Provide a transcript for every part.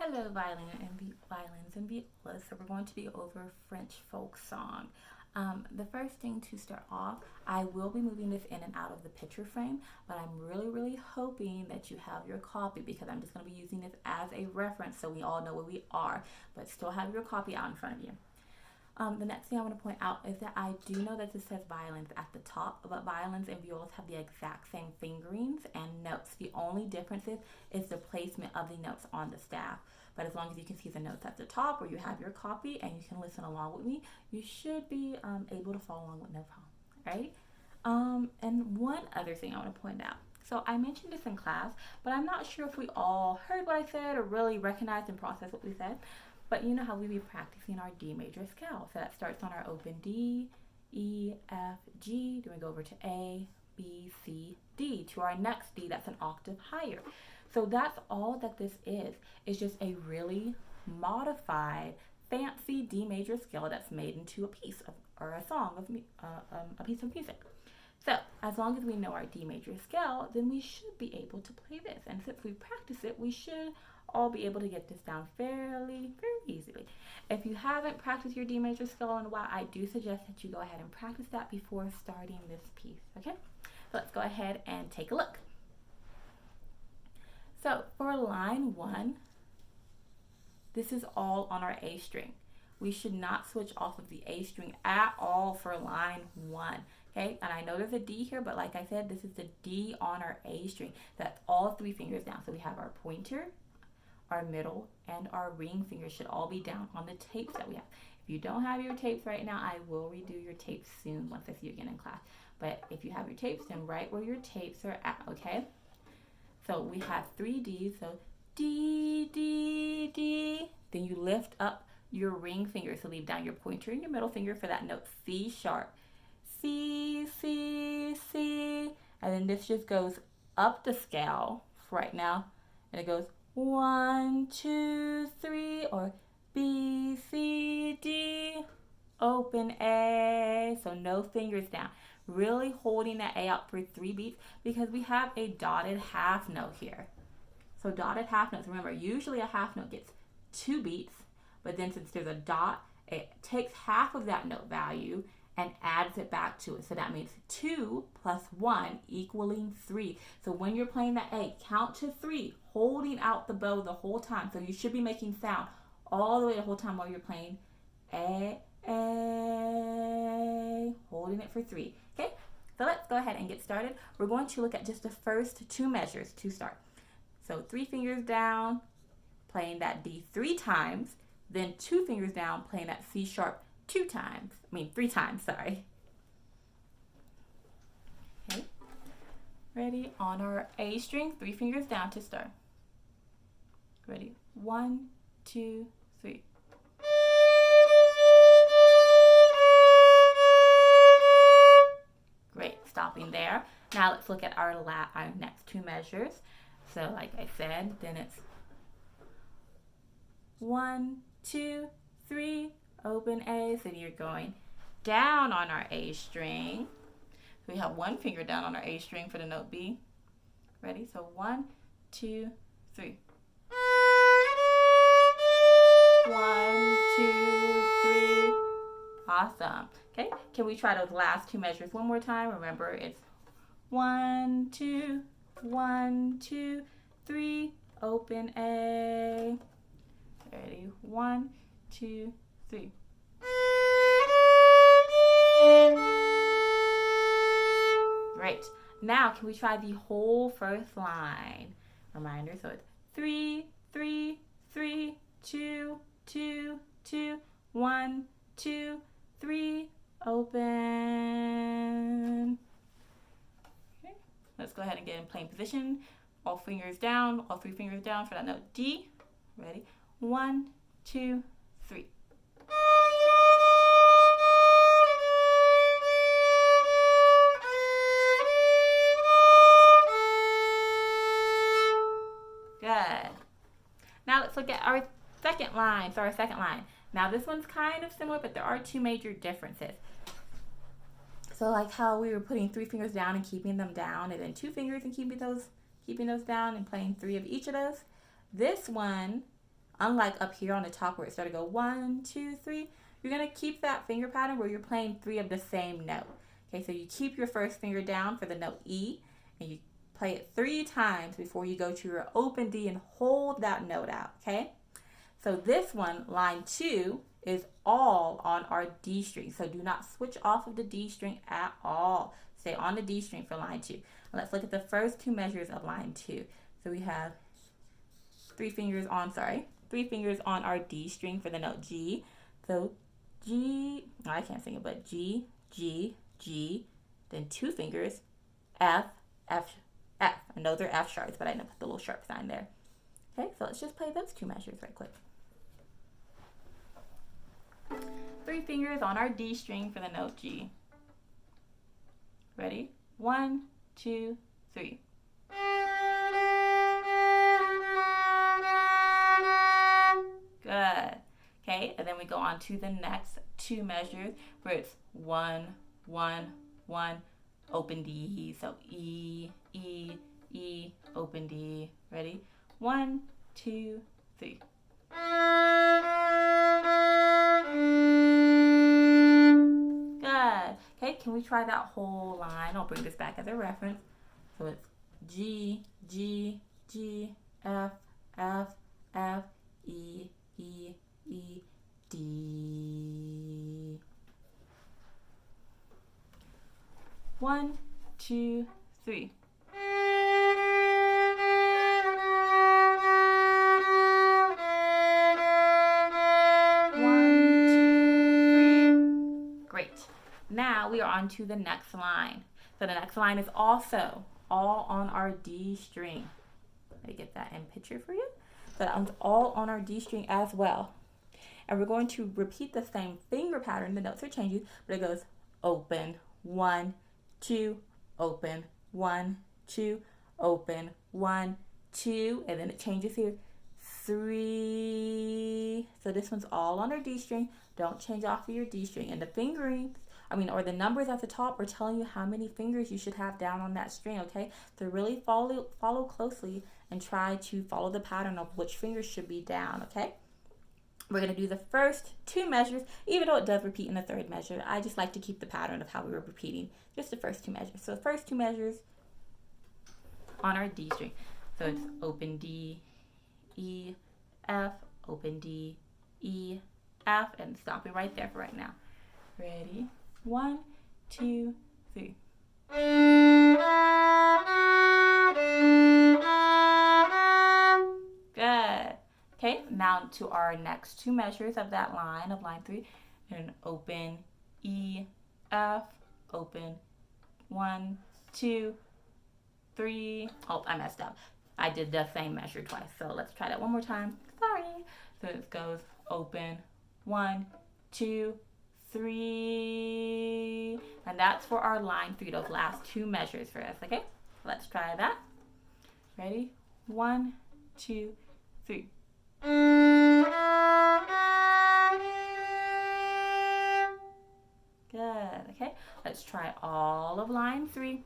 Hello, violins and violas. So we're going to be over French folk song. The first thing to start off, I will be moving this in and out of the picture frame, but I'm really hoping that you have your copy because I'm just going to be using this as a reference so we all know where we are, but still have your copy out in front of you. The next thing I want to point out is that I do know that this says violins at the top, but violins and violas have the exact same fingerings and notes. The only difference is the placement of the notes on the staff. But as long as you can see the notes at the top or you have your copy and you can listen along with me, you should be able to follow along with no problem, right? And one other thing I want to point out. So I mentioned this in class, but I'm not sure if we all heard what I said or really recognized and processed what we said. But you know how we be practicing our D major scale. So that starts on our open D, E, F, G. Then we go over to A, B, C, D. To our next D, that's an octave higher. So that's all that this is. It's just a really modified, fancy D major scale that's made into a piece of, or a song of a piece of music. So as long as we know our D major scale, then we should be able to play this. And since we practice it, we should all be able to get this down very easily. If you haven't practiced your D major scale in a while, I do suggest that you go ahead and practice that before starting this piece, okay? So let's go ahead and take a look. So for line 1, this is all on our A string. We should not switch off of the A string at all for line 1. Okay, and I know there's a D here, but like I said, this is the D on our A string. That's all 3 fingers down. So we have our pointer, our middle, and our ring fingers should all be down on the tapes that we have. If you don't have your tapes right now, I will redo your tapes soon once I see you again in class. But if you have your tapes, then right where your tapes are at, okay? So we have 3 Ds, so D, D, D. Then you lift up your ring finger, so leave down your pointer and your middle finger for that note C sharp. C, C, C. And then this just goes up the scale right now, and it goes 1, 2, 3, or B, C, D, open A. So no fingers down. Really holding that A out for 3 beats because we have a dotted half note here. So dotted half notes, remember, usually a half note gets 2 beats, but then since there's a dot, it takes half of that note value and adds it back to it. So that means 2 plus 1 equaling 3. So when you're playing that A, count to 3, holding out the bow the whole time. So you should be making sound all the way the whole time while you're playing A, holding it for 3. Okay, so let's go ahead and get started. We're going to look at just the first 2 measures to start. So 3 fingers down, playing that D 3 times, then 2 fingers down, playing that C sharp 3 times, sorry. Okay, ready? On our A string, 3 fingers down to start. Ready? 1, 2, 3. Great, stopping there. Now let's look at our next 2 measures. So like I said, then it's 1, 2, 3, open A. So you're going down on our A string. So we have 1 finger down on our A string for the note B. Ready? So 1, 2, 3. 1, 2, 3. Awesome. Okay, can we try those last 2 measures one more time? Remember, it's 1, 2, 1, 2, 3, open A. Ready? 1, 2, 3. Great. Now, can we try the whole first line? Reminder, so it's 3, 3, 3, 2, 2, 2, 1, 2, 3, open. Okay. Let's go ahead and get in playing position. All fingers down, all 3 fingers down for that note D. Ready? 1, 2, 3. Good. Now let's look at our second line. So our second line. Now this one's kind of similar, but there are 2 major differences. So like how we were putting 3 fingers down and keeping them down, and then 2 fingers and keeping those down and playing 3 of each of those. This one unlike up here on the top where it started to go 1, 2, 3, you're going to keep that finger pattern where you're playing 3 of the same note. Okay, so you keep your first finger down for the note E, and you play it 3 times before you go to your open D and hold that note out, okay? So this one, line 2, is all on our D string. So do not switch off of the D string at all. Stay on the D string for line 2. And let's look at the first 2 measures of line 2. So we have 3 fingers on our D string for the note G. So G, no, I can't sing it, but G, G, G, then 2 fingers, F, F, F. And those are F sharps, but I didn't put the little sharp sign there. Okay, so let's just play those 2 measures right quick. 3 fingers on our D string for the note G. Ready? 1, 2, 3. Good. Okay, and then we go on to the next 2 measures where it's 1, 1, 1, open D. So E, E, E, open D. Ready? 1, 2, 3. Good. Okay, can we try that whole line? I'll bring this back as a reference. So it's G, G, G, F, F, F, E, E, E, D. 1, 2, 3. Now we are on to the next line. So the next line is also all on our D string. Let me get that in picture for you. So that one's all on our D string as well. And we're going to repeat the same finger pattern. The notes are changing, but it goes open, 1, 2, open, 1, 2, open, 1, 2, and then it changes here, 3. So this one's all on our D string. Don't change off of your D string. And the fingering, or the numbers at the top are telling you how many fingers you should have down on that string, okay? So really follow closely and try to follow the pattern of which fingers should be down, okay? We're going to do the first 2 measures, even though it does repeat in the 3rd measure. I just like to keep the pattern of how we were repeating just the first 2 measures. So the first 2 measures on our D string. So it's open D, E, F, open D, E, F, and stop it right there for right now. Ready? 1, 2, 3. Good. Okay, now to our next 2 measures of that line, of line 3. And open E, F, open 1, 2, 3. Oh, I messed up. I did the same measure twice. So let's try that one more time. Sorry. So it goes open 1, 2, 3. And that's for our line 3, those last 2 measures for us, okay? Let's try that. Ready? 1, 2, 3. Good, okay? Let's try all of line 3,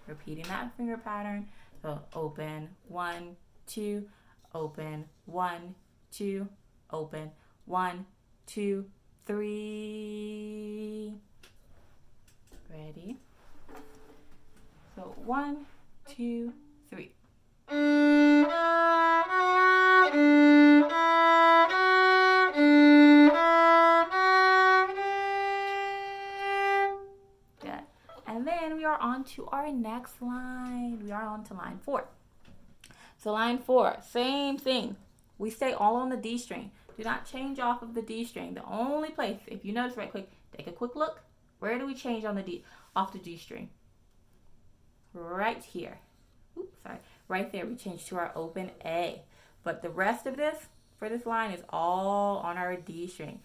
repeating that finger pattern. So open, 1, 2, open, 1, 2, open, 1, 2, 3. Ready? So 1, 2, 3. Good. And then we are on to our next line. We are on to line 4. So line 4, same thing. We stay all on the D string. Do not change off of the D string. The only place, if you notice right quick, take a quick look. Where do we change on the D, off the D string? Right here. Oops, sorry. Right there, we change to our open A. But the rest of this, for this line, is all on our D string.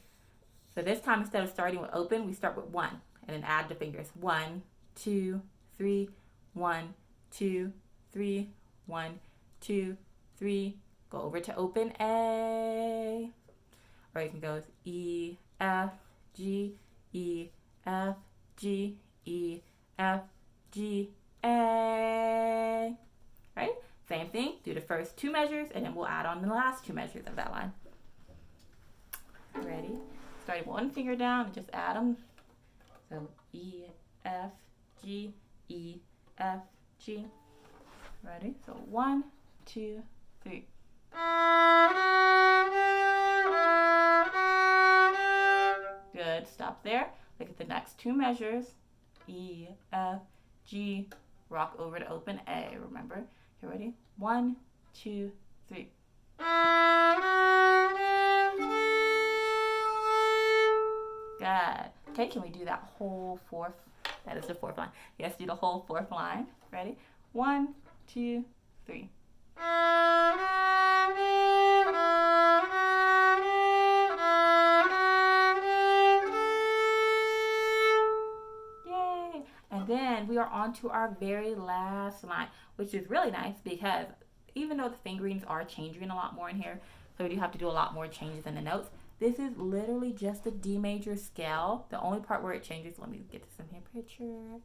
So this time, instead of starting with open, we start with 1 and then add the fingers. 1, 2, 3, 1, 2, 3, 1, 2, 3. Go over to open A. Or you can go with E, F, G, E, F, G, E, F, G, A. Right? Same thing. Do the first 2 measures, and then we'll add on the last 2 measures of that line. starting one finger down and just add them. So E, F, G, E, F, G. Ready? So 1, 2, 3. Good. Stop there. Look at the next two measures. E, F, G. Rock over to open A. Remember? Okay, ready? 1, 2, 3. Good. Okay, can we do that whole fourth? That is the fourth line. Yes, do the whole fourth line. Ready? 1, 2, 3. Yay! And then we are on to our very last line, which is really nice because even though the fingerings are changing a lot more in here, so we do have to do a lot more changes in the notes. This is literally just a D major scale. The only part where it changes, let me get this in here picture.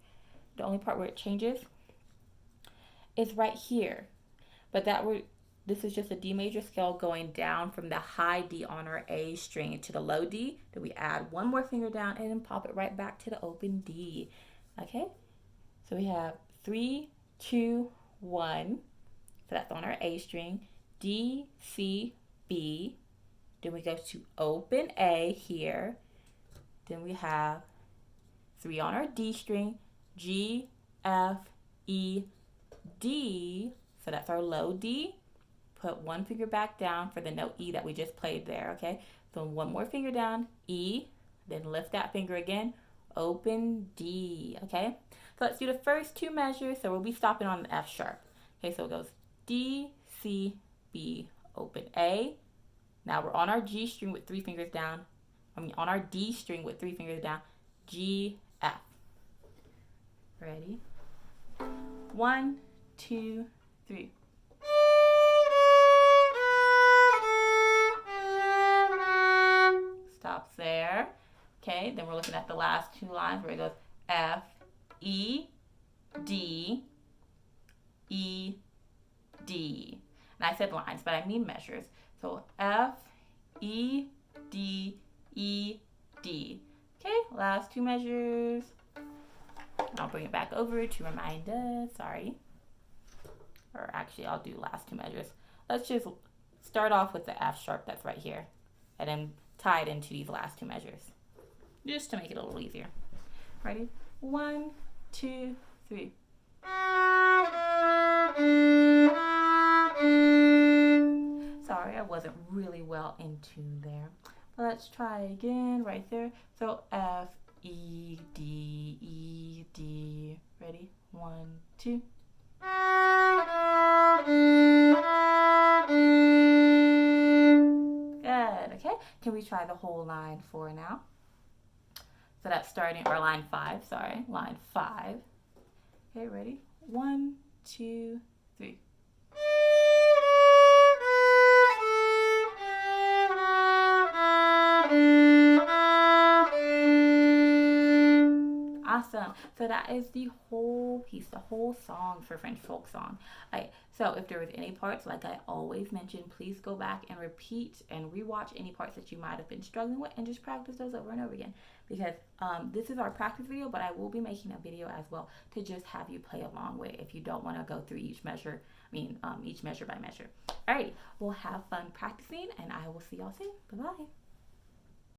The only part where it changes is right here. But this is just a D major scale going down from the high D on our A string to the low D. Then we add one more finger down and then pop it right back to the open D. Okay? So we have 3, 2, 1. So that's on our A string. D, C, B. Then we go to open A here. Then we have 3 on our D string. G, F, E, D. So that's our low D. Put one finger back down for the note E that we just played there, okay? So one more finger down, E. Then lift that finger again. Open D, okay? So let's do the first two measures. So we'll be stopping on the F sharp. Okay, so it goes D, C, B, open A. Now we're on our G string with 3 fingers down. On our D string with 3 fingers down. G, F. Ready? 1, 2, 3. Stops there. Okay, then we're looking at the last two lines where it goes F, E, D, E, D. And I said lines, but I mean measures. So F, E, D, E, D. Okay, last two measures. I'll bring it back over to remind us. Sorry. Or actually, I'll do last two measures. Let's just start off with the F sharp that's right here. And then tie it into these last two measures. Just to make it a little easier. Ready? 1, 2, 3. Sorry, I wasn't really well in tune there. But let's try again right there. So F, E, D, E, D. Ready? 1, 2. Good. Okay. Can we try the whole line 4 now? So that's starting, or line 5, sorry. Line 5. Okay, ready? 1, 2, 3. Awesome. So that is the whole piece, the whole song for French folk song. Right. So if there was any parts, like I always mention, please go back and repeat and rewatch any parts that you might have been struggling with and just practice those over and over again. Because this is our practice video, but I will be making a video as well to just have you play along with if you don't want to go through each measure. Each measure by measure. Alrighty. Well, have fun practicing and I will see y'all soon. Bye-bye.